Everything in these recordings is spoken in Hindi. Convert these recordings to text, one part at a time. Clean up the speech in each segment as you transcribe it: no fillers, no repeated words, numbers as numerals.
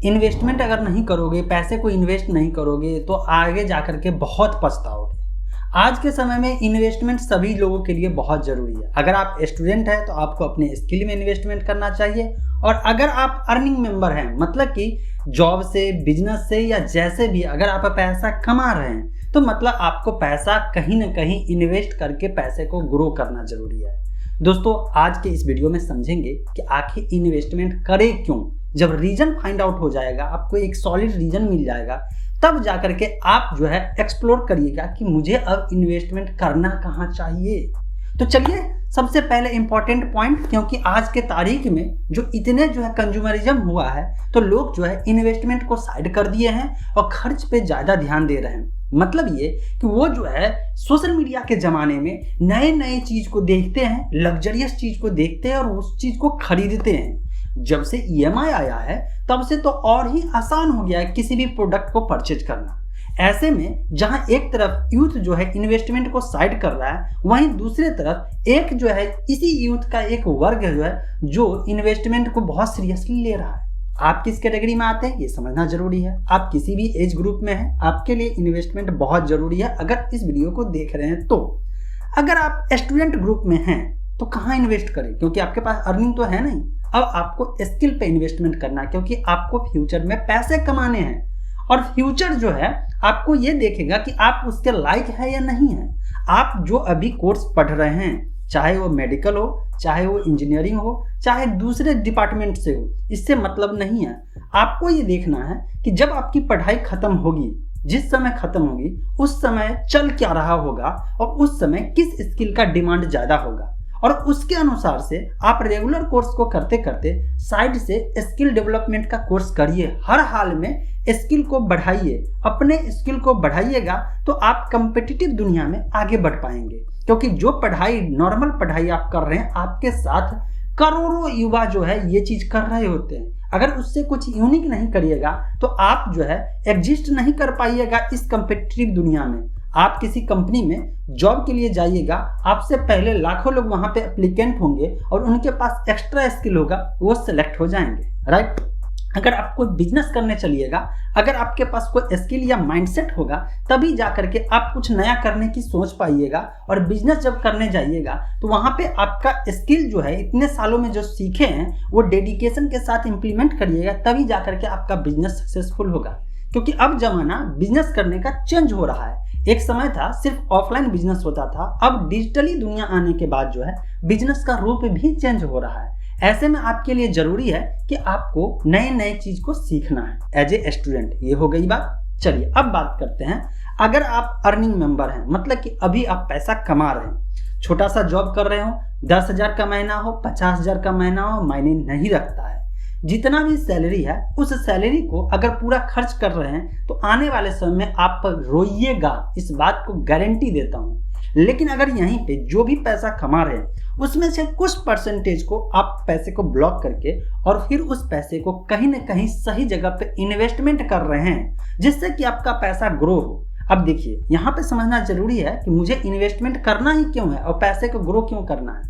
इन्वेस्टमेंट अगर नहीं करोगे, पैसे को इन्वेस्ट नहीं करोगे तो आगे जाकर के बहुत पछताओगे। आज के समय में इन्वेस्टमेंट सभी लोगों के लिए बहुत ज़रूरी है। अगर आप स्टूडेंट हैं तो आपको अपने स्किल में इन्वेस्टमेंट करना चाहिए, और अगर आप अर्निंग मेंबर हैं, मतलब कि जॉब से, बिजनेस से या जैसे भी अगर आप पैसा कमा रहे हैं तो मतलब आपको पैसा कहीं ना कहीं इन्वेस्ट करके पैसे को ग्रो करना ज़रूरी है। दोस्तों, आज के इस वीडियो में समझेंगे कि आखिर इन्वेस्टमेंट करें क्यों। जब रीज़न फाइंड आउट हो जाएगा, आपको एक सॉलिड रीज़न मिल जाएगा, तब जाकर के आप जो है एक्सप्लोर करिएगा कि मुझे अब इन्वेस्टमेंट करना कहाँ चाहिए। तो चलिए सबसे पहले इंपॉर्टेंट पॉइंट, क्योंकि आज के तारीख में जो इतने जो है कंज्यूमरिज्म हुआ है तो लोग जो है इन्वेस्टमेंट को साइड कर दिए हैं और खर्च पे ज़्यादा ध्यान दे रहे हैं। मतलब ये कि वो जो है सोशल मीडिया के ज़माने में नए नए चीज़ को देखते हैं, लग्जरियस चीज़ को देखते हैं और उस चीज़ को खरीदते हैं। जब से EMI आया है तब से तो और ही आसान हो गया है किसी भी प्रोडक्ट को परचेज करना। ऐसे में जहां एक तरफ यूथ जो है इन्वेस्टमेंट को साइड कर रहा है, वहीं दूसरे तरफ एक जो है इसी यूथ का एक वर्ग जो है जो इन्वेस्टमेंट को बहुत सीरियसली ले रहा है। आप किस कैटेगरी में आते हैं ये समझना जरूरी है। आप किसी भी एज ग्रुप में हैं, आपके लिए इन्वेस्टमेंट बहुत जरूरी है अगर इस वीडियो को देख रहे हैं तो। अगर आप स्टूडेंट ग्रुप में हैं तो कहाँ इन्वेस्ट करें, क्योंकि आपके पास अर्निंग तो है नहीं। अब आपको स्किल पे इन्वेस्टमेंट करना है, क्योंकि आपको फ्यूचर में पैसे कमाने हैं और फ्यूचर जो है आपको ये देखेगा कि आप उसके लायक है या नहीं है। आप जो अभी कोर्स पढ़ रहे हैं, चाहे वो मेडिकल हो, चाहे वो इंजीनियरिंग हो, चाहे दूसरे डिपार्टमेंट से हो, इससे मतलब नहीं है। आपको ये देखना है कि जब आपकी पढ़ाई खत्म होगी, जिस समय खत्म होगी उस समय चल क्या रहा होगा और उस समय किस स्किल का डिमांड ज़्यादा होगा, और उसके अनुसार से आप रेगुलर कोर्स को करते करते साइड से स्किल डेवलपमेंट का कोर्स करिए। हर हाल में स्किल को बढ़ाइए, अपने स्किल को बढ़ाइएगा तो आप कंपिटिटिव दुनिया में आगे बढ़ पाएंगे। क्योंकि जो पढ़ाई, नॉर्मल पढ़ाई आप कर रहे हैं, आपके साथ करोड़ों युवा जो है ये चीज़ कर रहे होते हैं। अगर उससे कुछ यूनिक नहीं करिएगा तो आप जो है एग्जिस्ट नहीं कर पाइएगा इस कंपिटिटिव दुनिया में। आप किसी कंपनी में जॉब के लिए जाइएगा, आपसे पहले लाखों लोग वहां पे एप्लीकेंट होंगे और उनके पास एक्स्ट्रा स्किल होगा, वो सिलेक्ट हो जाएंगे, राइट। अगर आप कोई बिजनेस करने चलिएगा, अगर आपके पास कोई स्किल या माइंडसेट होगा, तभी जा करके आप कुछ नया करने की सोच पाइएगा। और बिजनेस जब करने जाइएगा तो वहाँ पे आपका स्किल जो है इतने सालों में जो सीखे हैं वो डेडिकेशन के साथ इम्प्लीमेंट करिएगा, तभी जा करके आपका बिजनेस सक्सेसफुल होगा। क्योंकि अब जमाना बिजनेस करने का चेंज हो रहा है। एक समय था सिर्फ ऑफलाइन बिजनेस होता था, अब डिजिटली दुनिया आने के बाद जो है बिजनेस का रूप भी चेंज हो रहा है। ऐसे में आपके लिए जरूरी है कि आपको नए नए चीज को सीखना है एज ए स्टूडेंट। ये हो गई बात। चलिए अब बात करते हैं, अगर आप अर्निंग मेंबर हैं, मतलब कि अभी आप पैसा कमा रहे हैं, छोटा सा जॉब कर रहे हो, 10,000 का महीना हो, 50,000 का महीना हो, मायने नहीं रखता है। जितना भी सैलरी है उस सैलरी को अगर पूरा खर्च कर रहे हैं तो आने वाले समय में आप रोइएगा, इस बात को गारंटी देता हूँ। लेकिन अगर यहीं पे जो भी पैसा कमा रहे हैं उसमें से कुछ परसेंटेज को आप पैसे को ब्लॉक करके और फिर उस पैसे को कहीं ना कहीं सही जगह पे इन्वेस्टमेंट कर रहे हैं, जिससे कि आपका पैसा ग्रो हो। अब देखिए, यहाँ पे समझना जरूरी है कि मुझे इन्वेस्टमेंट करना ही क्यों है और पैसे को ग्रो क्यों करना है।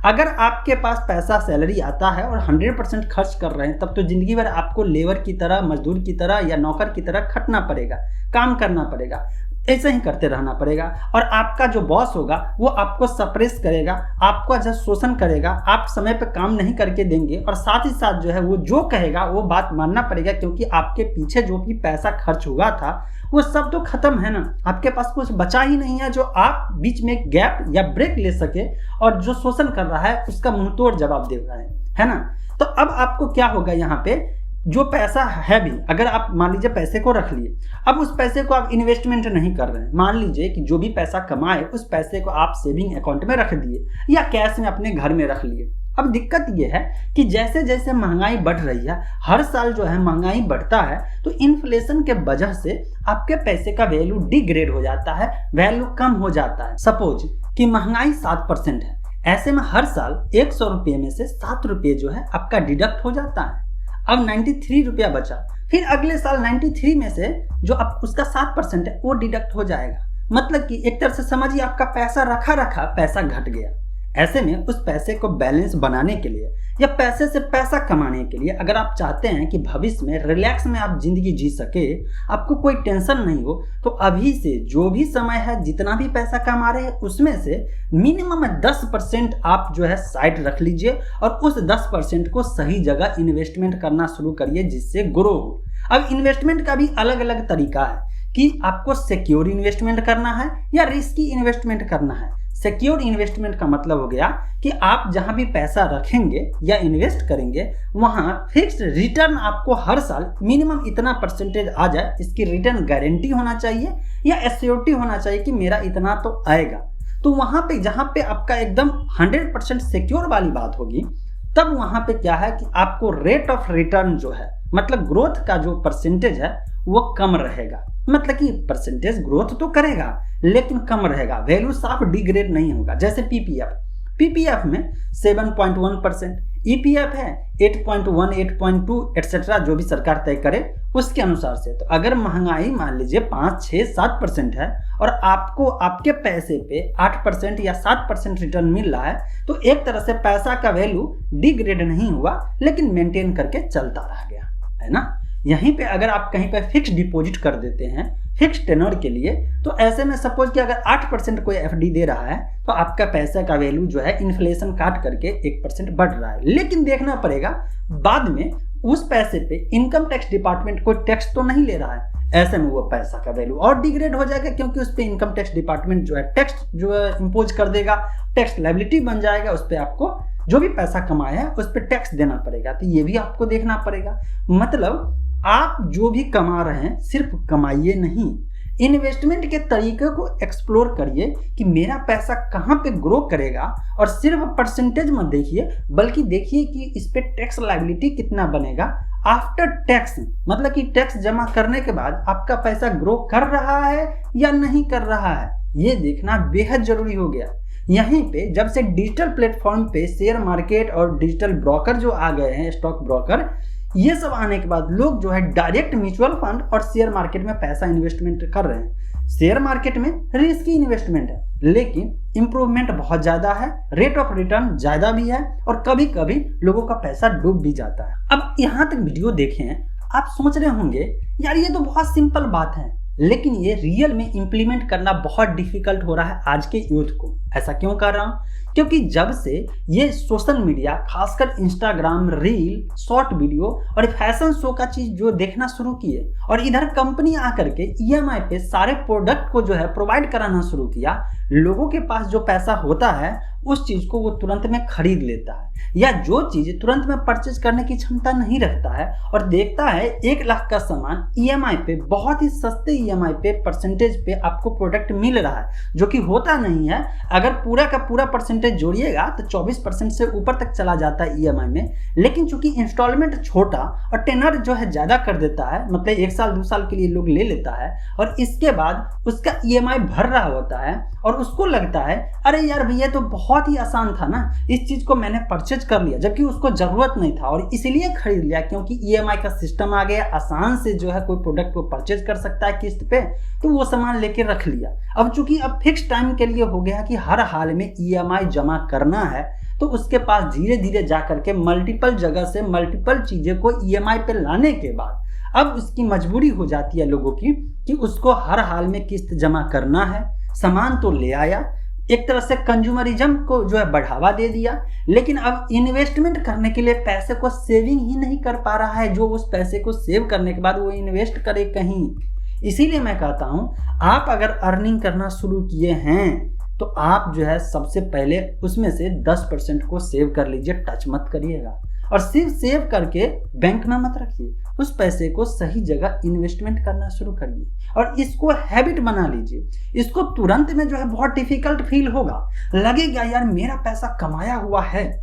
अगर आपके पास पैसा, सैलरी आता है और 100% खर्च कर रहे हैं, तब तो जिंदगी भर आपको लेबर की तरह, मजदूर की तरह या नौकर की तरह खटना पड़ेगा, काम करना पड़ेगा, ऐसे ही करते रहना पड़ेगा। और आपका जो बॉस होगा वो आपको सप्रेस करेगा, आपका जो शोषण करेगा, आप समय पे काम नहीं करके देंगे और साथ ही साथ जो है वो जो कहेगा वो बात मानना पड़ेगा, क्योंकि आपके पीछे जो भी पैसा खर्च हुआ था वो सब तो खत्म है ना। आपके पास कुछ बचा ही नहीं है जो आप बीच में गैप या ब्रेक ले सके और जो शोषण कर रहा है उसका मुंहतोड़ जवाब दे रहा है ना। तो अब आपको क्या होगा, यहाँ पे जो पैसा है भी, अगर आप मान लीजिए पैसे को रख लिए, अब उस पैसे को आप इन्वेस्टमेंट नहीं कर रहे हैं। मान लीजिए कि जो भी पैसा कमाए उस पैसे को आप सेविंग अकाउंट में रख दिए या कैश में अपने घर में रख लिए। अब दिक्कत ये है कि जैसे जैसे महंगाई बढ़ रही है, हर साल जो है महंगाई बढ़ता है, तो इन्फ्लेशन के वजह से आपके पैसे का वैल्यू डिग्रेड हो जाता है, वैल्यू कम हो जाता है। सपोज कि महंगाई 7% है, ऐसे में हर साल 100 रुपये में से 7 रुपये जो है आपका डिडक्ट हो जाता है। अब 93 रुपया बचा, फिर अगले साल 93 में से जो अब उसका 7% है वो डिडक्ट हो जाएगा। मतलब कि एक तरह से समझिए आपका पैसा रखा पैसा घट गया। ऐसे में उस पैसे को बैलेंस बनाने के लिए या पैसे से पैसा कमाने के लिए अगर आप चाहते हैं कि भविष्य में रिलैक्स में आप जिंदगी जी सके, आपको कोई टेंशन नहीं हो, तो अभी से जो भी समय है, जितना भी पैसा कमा रहे हैं उसमें से मिनिमम 10% आप जो है साइड रख लीजिए और उस 10% को सही जगह इन्वेस्टमेंट करना शुरू करिए जिससे ग्रो हो। अब इन्वेस्टमेंट का भी अलग अलग तरीका है कि आपको सिक्योर इन्वेस्टमेंट करना है या रिस्की इन्वेस्टमेंट करना है। सिक्योर इन्वेस्टमेंट का मतलब हो गया कि आप जहां भी पैसा रखेंगे या इन्वेस्ट करेंगे वहां फिक्स्ड रिटर्न आपको हर साल मिनिमम इतना परसेंटेज आ जाए, इसकी रिटर्न गारंटी होना चाहिए या एश्योरिटी होना चाहिए कि मेरा इतना तो आएगा। तो वहां पे जहां पे आपका एकदम 100% सिक्योर वाली बात होगी, तब वहां पे क्या है कि आपको रेट ऑफ रिटर्न जो है, मतलब ग्रोथ का जो परसेंटेज है वो कम रहेगा। मतलब कि परसेंटेज ग्रोथ तो करेगा लेकिन कम रहेगा, वैल्यू साफ डिग्रेड नहीं होगा। जैसे पीपीएफ में 7.1%, ईपीएफ है 8.1, 8.2 एटसेट्रा, जो भी सरकार तय करे उसके अनुसार से। तो अगर महंगाई मान लीजिए 5, 6, 7% है और आपको आपके पैसे पे 8% या 7% रिटर्न मिल रहा है, तो एक तरह से पैसा का वैल्यू डिग्रेड नहीं हुआ लेकिन मेंटेन करके चलता रह गया, है ना। यहीं पे अगर आप कहीं पे फिक्स डिपॉजिट कर देते हैं फिक्स टेनर के लिए, तो ऐसे में सपोज कि अगर 8% कोई एफडी दे रहा है तो आपका पैसे का वैल्यू जो है इन्फ्लेशन काट करके 1% बढ़ रहा है। लेकिन देखना पड़ेगा बाद में उस पैसे पे इनकम टैक्स डिपार्टमेंट कोई टैक्स तो नहीं ले रहा है, ऐसे में वो पैसा का वैल्यू और डिग्रेड हो जाएगा क्योंकि उस पर इनकम टैक्स डिपार्टमेंट जो है टैक्स जो है इम्पोज कर देगा, टैक्स लायबिलिटी बन जाएगा, उस पर आपको जो भी पैसा कमाया है उस पर टैक्स देना पड़ेगा। तो ये भी आपको देखना पड़ेगा। मतलब आप जो भी कमा रहे हैं सिर्फ कमाइए नहीं, इन्वेस्टमेंट के तरीके को एक्सप्लोर करिए कि मेरा पैसा कहाँ पे ग्रो करेगा, और सिर्फ परसेंटेज मत देखिए बल्कि देखिए कि इस पे टैक्स लायबिलिटी कितना बनेगा आफ्टर टैक्स। मतलब कि टैक्स जमा करने के बाद आपका पैसा ग्रो कर रहा है या नहीं कर रहा है, ये देखना बेहद जरूरी हो गया। यहीं पे जब से डिजिटल प्लेटफॉर्म पे शेयर मार्केट और डिजिटल ब्रोकर जो आ गए हैं, स्टॉक ब्रोकर, ये सब आने के बाद लोग जो है डायरेक्ट म्यूचुअल फंड और शेयर मार्केट में पैसा इन्वेस्टमेंट कर रहे हैं। शेयर मार्केट में रिस्की इन्वेस्टमेंट है लेकिन इंप्रूवमेंट बहुत ज़्यादा है, रेट ऑफ रिटर्न ज़्यादा भी है और कभी कभी लोगों का पैसा डूब भी जाता है। अब यहाँ तक वीडियो देखें, आप सोच रहे होंगे यार ये तो बहुत सिंपल बात है, लेकिन ये रियल में इम्प्लीमेंट करना बहुत डिफिकल्ट हो रहा है आज के यूथ को। ऐसा क्यों कर रहा हूँ? क्योंकि जब से ये सोशल मीडिया, खासकर इंस्टाग्राम रील, शॉर्ट वीडियो और फैशन शो का चीज जो देखना शुरू किए और इधर कंपनी आकर के ईएमआई पे सारे प्रोडक्ट को जो है प्रोवाइड कराना शुरू किया, लोगों के पास जो पैसा होता है उस चीज को वो तुरंत में खरीद लेता है, या जो चीज तुरंत में परचेज करने की क्षमता नहीं रखता है और देखता है 1 लाख का सामान ईएमआई पे, बहुत ही सस्ते ईएमआई पे परसेंटेज पे आपको प्रोडक्ट मिल रहा है, जो कि होता नहीं है। अगर पूरा का पूरा परसेंटेज जोड़िएगा तो 24% से ऊपर तक चला जाता है ईएमआई में, लेकिन चूंकि इंस्टॉलमेंट छोटा और टेनर जो है ज्यादा कर देता है, मतलब 1 साल 2 साल के लिए लोग ले लेता है और इसके बाद उसका ईएमआई भर रहा होता है और उसको लगता है अरे यार भैया तो बहुत ही आसान था ना, इस चीज को मैंने परचेज कर लिया, जबकि उसको जरूरत नहीं था और इसीलिए खरीद लिया क्योंकि ईएमआई का सिस्टम आ गया, आसान से जो है कोई प्रोडक्ट को परचेज कर सकता है किस्त पे, तो वो सामान लेके रख लिया। अब चूंकि अब फिक्स टाइम के लिए हो गया कि हर हाल में ईएमआई जमा करना है, तो उसके पास धीरे धीरे जा करके मल्टीपल जगह से मल्टीपल चीजें को ईएमआई पे लाने के बाद अब उसकी मजबूरी हो जाती है लोगों की कि उसको हर हाल में किस्त जमा करना है। सामान तो ले आया, एक तरह से कंज्यूमरिज्म को जो है बढ़ावा दे दिया, लेकिन अब इन्वेस्टमेंट करने के लिए पैसे को सेविंग ही नहीं कर पा रहा है, जो उस पैसे को सेव करने के बाद वो इन्वेस्ट करे कहीं। इसीलिए मैं कहता हूं, आप अगर अर्निंग करना शुरू किए हैं तो आप जो है सबसे पहले उसमें से 10% को सेव कर लीजिए, टच मत करिएगा, और सिर्फ सेव करके बैंक में मत रखिए, उस पैसे को सही जगह इन्वेस्टमेंट करना शुरू करिए और इसको हैबिट बना लीजिए। इसको तुरंत में जो है बहुत डिफिकल्ट फील होगा, लगेगा यार मेरा पैसा कमाया हुआ है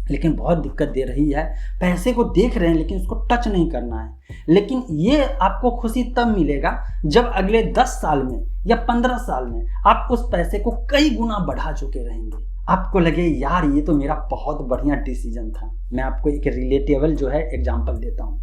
लेकिन बहुत दिक्कत दे रही है, पैसे को देख रहे हैं लेकिन उसको टच नहीं करना है। लेकिन ये आपको खुशी तब मिलेगा जब अगले 10 साल में या 15 साल में आप उस पैसे को कई गुना बढ़ा चुके रहेंगे। आपको लगे यार ये तो मेरा बहुत बढ़िया डिसीजन था। मैं आपको एक रिलेटेबल जो है एग्जांपल देता हूँ।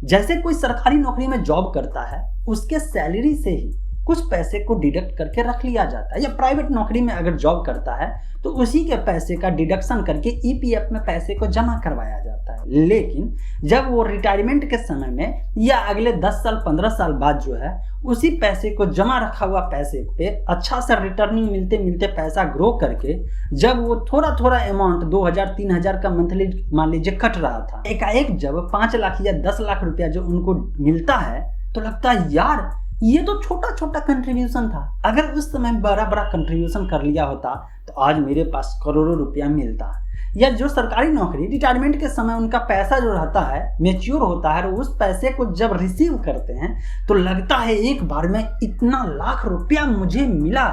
जैसे कोई सरकारी नौकरी में जॉब करता है, उसके सैलरी से ही कुछ पैसे को डिडक्ट करके रख लिया जाता है, या प्राइवेट नौकरी में अगर जॉब करता है तो उसी के पैसे का डिडक्शन करके ईपीएफ में पैसे को जमा करवाया जाता है। लेकिन जब वो रिटायरमेंट के समय में या अगले 10 साल 15 साल बाद जो है उसी पैसे को जमा रखा हुआ पैसे पे अच्छा सा रिटर्निंग मिलते मिलते पैसा ग्रो करके जब वो थोड़ा थोड़ा अमाउंट 2000-3000 का मंथली मान लीजिए कट रहा था, एकाएक जब 5 लाख या 10 लाख रुपया जो उनको मिलता है तो लगता है यार ये तो छोटा छोटा कंट्रीब्यूशन था, अगर उस समय बड़ा बड़ा कंट्रीब्यूशन कर लिया होता तो आज मेरे पास करोड़ों रुपया मिलता। या जो सरकारी नौकरी रिटायरमेंट के समय उनका पैसा जो रहता है मैच्योर होता है, उस पैसे को जब रिसीव करते हैं तो लगता है एक बार में इतना लाख रुपया मुझे मिला,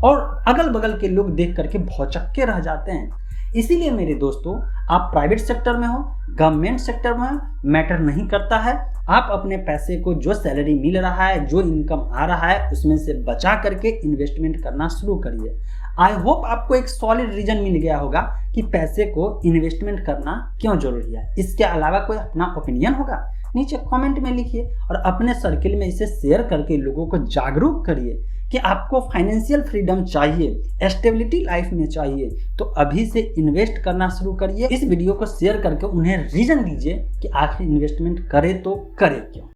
और अगल बगल के लोग देख करके भौचक्के रह जाते हैं। इसीलिए मेरे दोस्तों, आप प्राइवेट सेक्टर में हो, गवर्नमेंट सेक्टर में हो, मैटर नहीं करता है। आप अपने पैसे को जो सैलरी मिल रहा है, जो इनकम आ रहा है, उसमें से बचा करके इन्वेस्टमेंट करना शुरू करिए। आई होप आपको एक सॉलिड रीजन मिल गया होगा कि पैसे को इन्वेस्टमेंट करना क्यों जरूरी है। इसके अलावा कोई अपना ओपिनियन होगा नीचे कमेंट में लिखिए, और अपने सर्किल में इसे शेयर करके लोगों को जागरूक करिए कि आपको फाइनेंशियल फ्रीडम चाहिए, स्टेबिलिटी लाइफ में चाहिए, तो अभी से इन्वेस्ट करना शुरू करिए। इस वीडियो को शेयर करके उन्हें रीजन दीजिए कि आखिर इन्वेस्टमेंट करे तो करे क्यों।